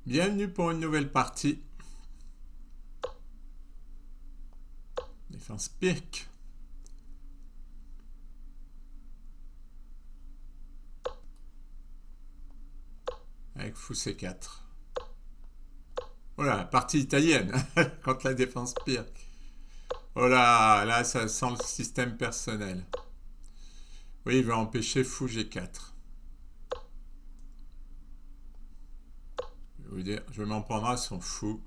Bienvenue pour une nouvelle partie. Défense Pirc. Avec fou C4. Voilà, partie italienne contre la défense Pirc. Voilà, là ça sent le système personnel. Oui, il veut empêcher fou G4. Je vais vous dire, je m'en prendrai à son fou.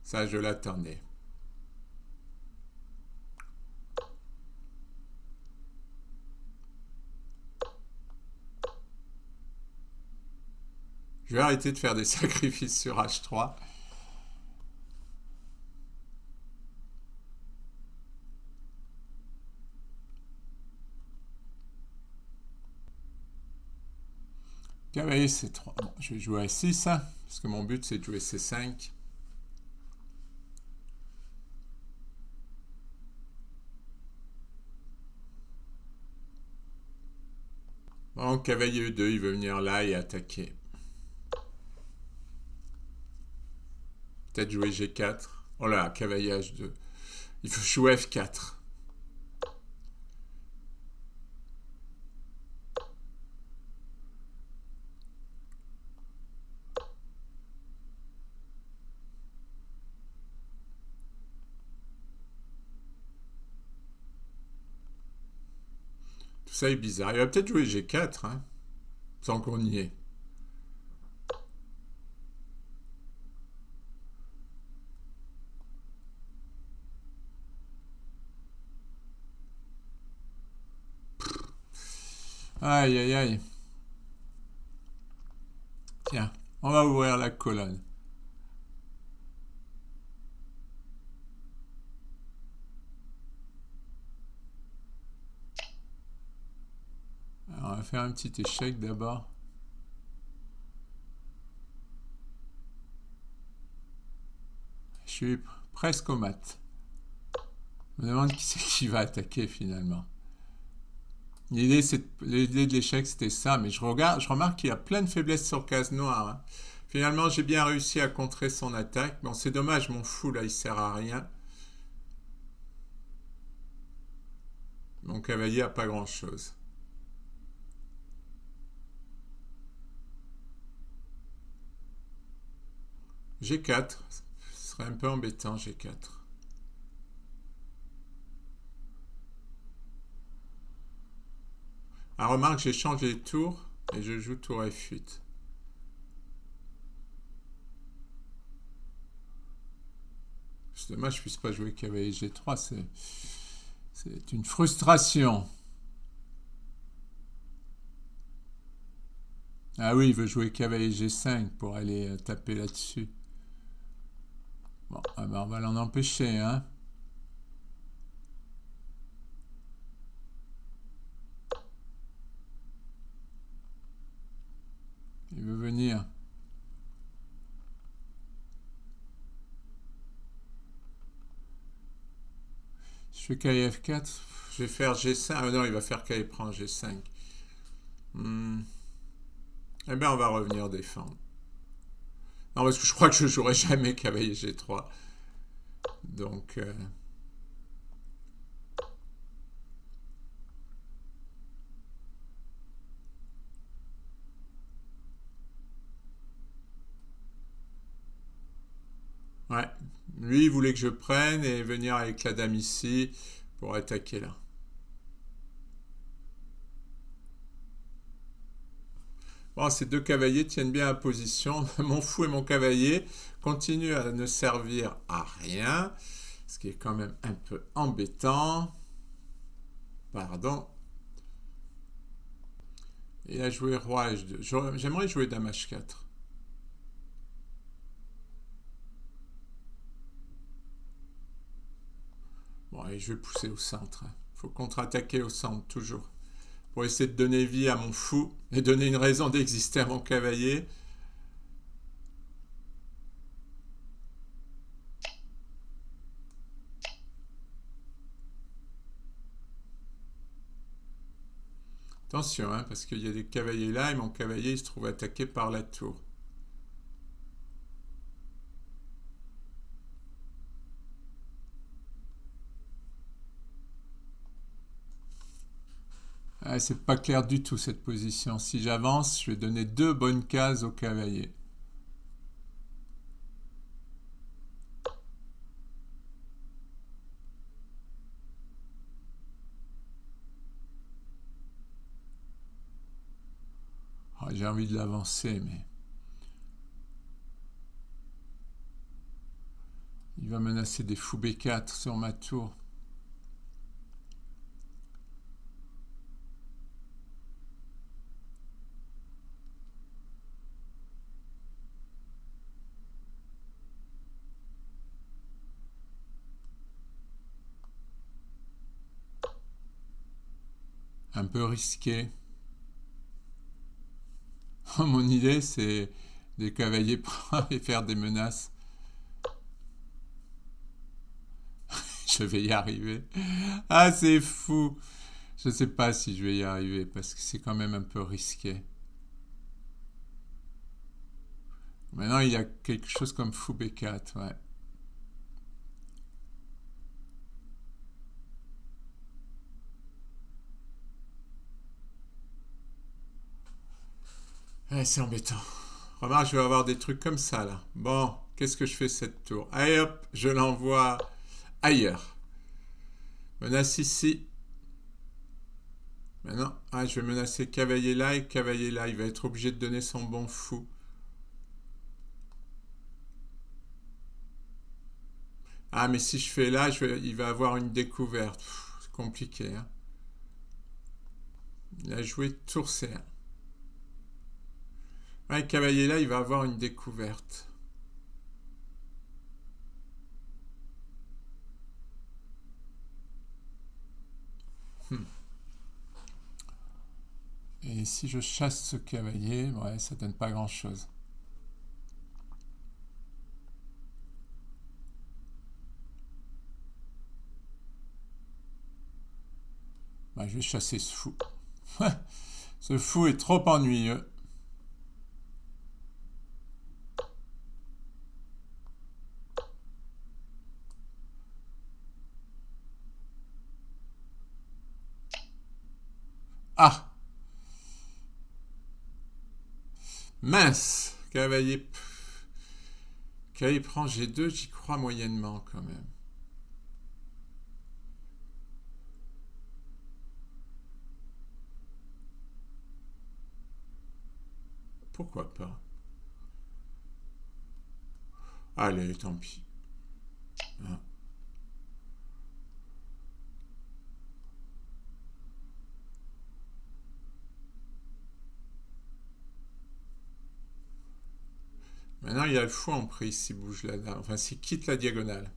Ça, je l'attendais. Je vais arrêter de faire des sacrifices sur H3. Cavalier C3. Bon, je vais jouer à 6, hein, parce que mon but c'est de jouer C5. Bon, cavalier E2, il veut venir là et attaquer. Peut-être jouer G4. Oh là, cavalier H2. Il faut jouer F4. Tout ça est bizarre. Il va peut-être jouer G4, hein, sans qu'on y ait. Aïe, aïe, aïe. Tiens, on va ouvrir la colonne. Alors, on va faire un petit échec d'abord. Je suis presque au mat. Je me demande qui c'est qui va attaquer finalement. L'idée de l'échec, c'était ça, mais je remarque qu'il y a plein de faiblesses sur case noire, hein. Finalement, j'ai bien réussi à contrer son attaque. Bon, c'est dommage, mon fou là, il sert à rien. Mon cavalier a pas grand-chose. G4, ce serait un peu embêtant, G4. Ah, remarque, j'ai changé de tour et je joue tour F8. C'est dommage que je puisse pas jouer cavalier G3, c'est une frustration. Ah oui, il veut jouer cavalier G5 pour aller taper là-dessus. Bon, ah ben on va l'en empêcher, hein. Il veut venir. Je fais cavalier F4, je vais faire G5. Ah non, il va faire cavalier prend G5. Eh bien, on va revenir défendre. Non, parce que je crois que je jouerai jamais cavalier G3. Donc, ouais. Lui, il voulait que je prenne et venir avec la dame ici pour attaquer là. Bon, ces deux cavaliers tiennent bien la position. Mon fou et mon cavalier continuent à ne servir à rien, ce qui est quand même un peu embêtant. Pardon. Il a joué roi H2. J'aimerais jouer dame H4. Bon, et je vais pousser au centre. Il faut contre-attaquer au centre, toujours. Pour essayer de donner vie à mon fou et donner une raison d'exister à mon cavalier. Attention, hein, parce qu'il y a des cavaliers là et mon cavalier il se trouve attaqué par la tour. Ah, c'est pas clair du tout cette position. Si j'avance, je vais donner deux bonnes cases au cavalier. Ah, j'ai envie de l'avancer, mais il va menacer des fous B4 sur ma tour. Un peu risqué. Mon idée, c'est des cavaliers prendre et faire des menaces. Je vais y arriver. Ah, c'est fou. Je ne sais pas si je vais y arriver parce que c'est quand même un peu risqué. Maintenant, il y a quelque chose comme fou B4, ouais. Ouais, c'est embêtant. Remarque, je vais avoir des trucs comme ça, là. Bon, qu'est-ce que je fais cette tour? Allez hop, je l'envoie ailleurs. Menace ici. Maintenant, ah, je vais menacer cavalier là et cavalier là. Il va être obligé de donner son bon fou. Ah, mais si je fais là, il va avoir une découverte. C'est compliqué, hein. Il a joué tour C1. Ouais, cavalier là, il va avoir une découverte. Hmm. Et si je chasse ce cavalier, ouais, ça donne pas grand-chose. Ouais, je vais chasser ce fou. Ce fou est trop ennuyeux. Ah, mince. Cavalier. Cavalier prend G2, j'y crois moyennement quand même. Pourquoi pas? Allez, tant pis. Ah. Maintenant, il y a le fou en prise s'il bouge la dame. Enfin, s'il quitte la diagonale.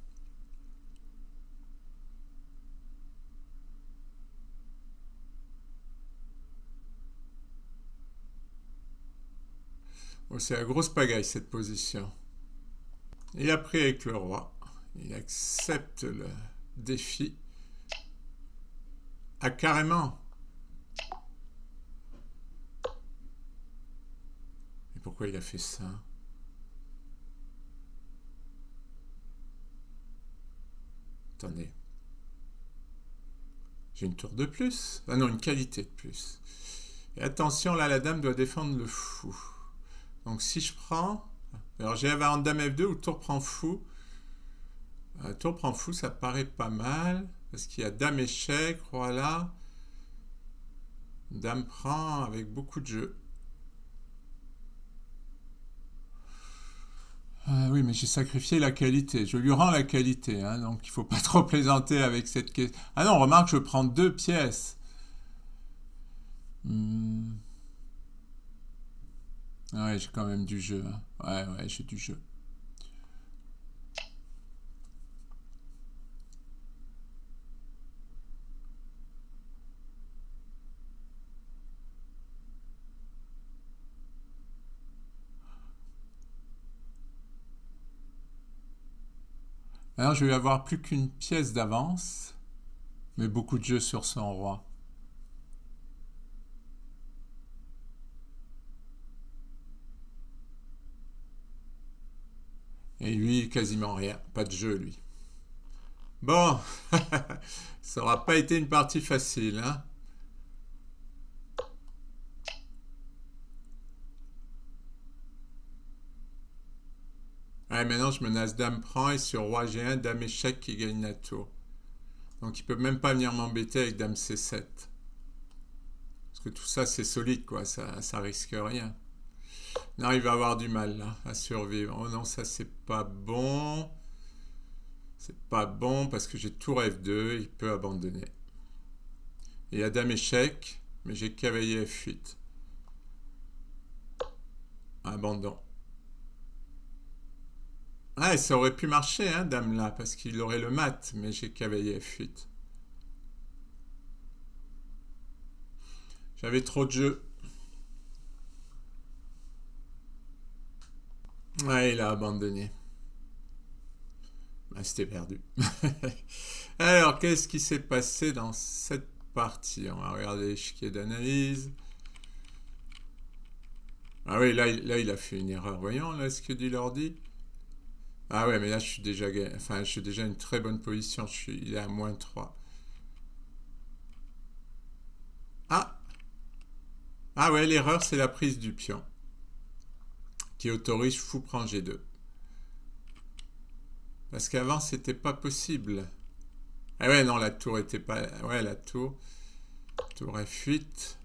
Oh, c'est la grosse pagaille cette position. Et après, avec le roi, il accepte le défi. Ah, carrément. Et pourquoi il a fait ça? Attendez. J'ai une tour de plus. Ah non, une qualité de plus. Et attention, là, la dame doit défendre le fou. Donc si je prends... Alors j'ai la variante dame F2 où tour prend fou. Tour prend fou, ça paraît pas mal. Parce qu'il y a dame échec, roi là. Dame prend avec beaucoup de jeux. Ah oui, mais j'ai sacrifié la qualité. Je lui rends la qualité, hein, donc il faut pas trop plaisanter avec cette question. Ah non, remarque, je prends deux pièces. Hmm. Ouais, j'ai quand même du jeu, hein. Ouais, ouais, j'ai du jeu. Alors, je vais avoir plus qu'une pièce d'avance, mais beaucoup de jeu sur son roi. Et lui, quasiment rien. Pas de jeu, lui. Bon, ça n'aura pas été une partie facile, hein. Ouais, maintenant je menace dame prend et sur roi G1, dame échec qui gagne la tour. Donc il peut même pas venir m'embêter avec dame C7. Parce que tout ça c'est solide quoi, ça risque rien. Non, il va avoir du mal là à survivre. Oh non, ça c'est pas bon. C'est pas bon parce que j'ai tour F2, il peut abandonner. Et il y a dame échec, mais j'ai cavalier F8. Abandon. Ah, ça aurait pu marcher, hein, dame là, parce qu'il aurait le mat, mais j'ai cavalier F8. J'avais trop de jeux. Ouais, il a abandonné. Ah, c'était perdu. Alors, qu'est-ce qui s'est passé dans cette partie? On va regarder l'échiquier d'analyse. Ah oui, là, il a fait une erreur. Voyons, là, ce que dit l'ordi. Ah ouais, mais là, je suis déjà une très bonne position. Il est à -3. Ah, ah ouais, l'erreur, c'est la prise du pion qui autorise fou prend G2. Parce qu'avant, c'était pas possible. Ah ouais, non, la tour était pas... Ouais, la tour. Tour F8.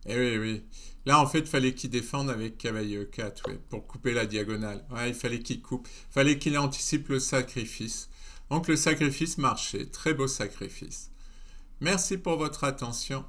Eh oui, oui. Là, en fait, il fallait qu'il défende avec cavalier E4, ouais, pour couper la diagonale. Ouais, il fallait qu'il coupe. Il fallait qu'il anticipe le sacrifice. Donc, le sacrifice marchait. Très beau sacrifice. Merci pour votre attention.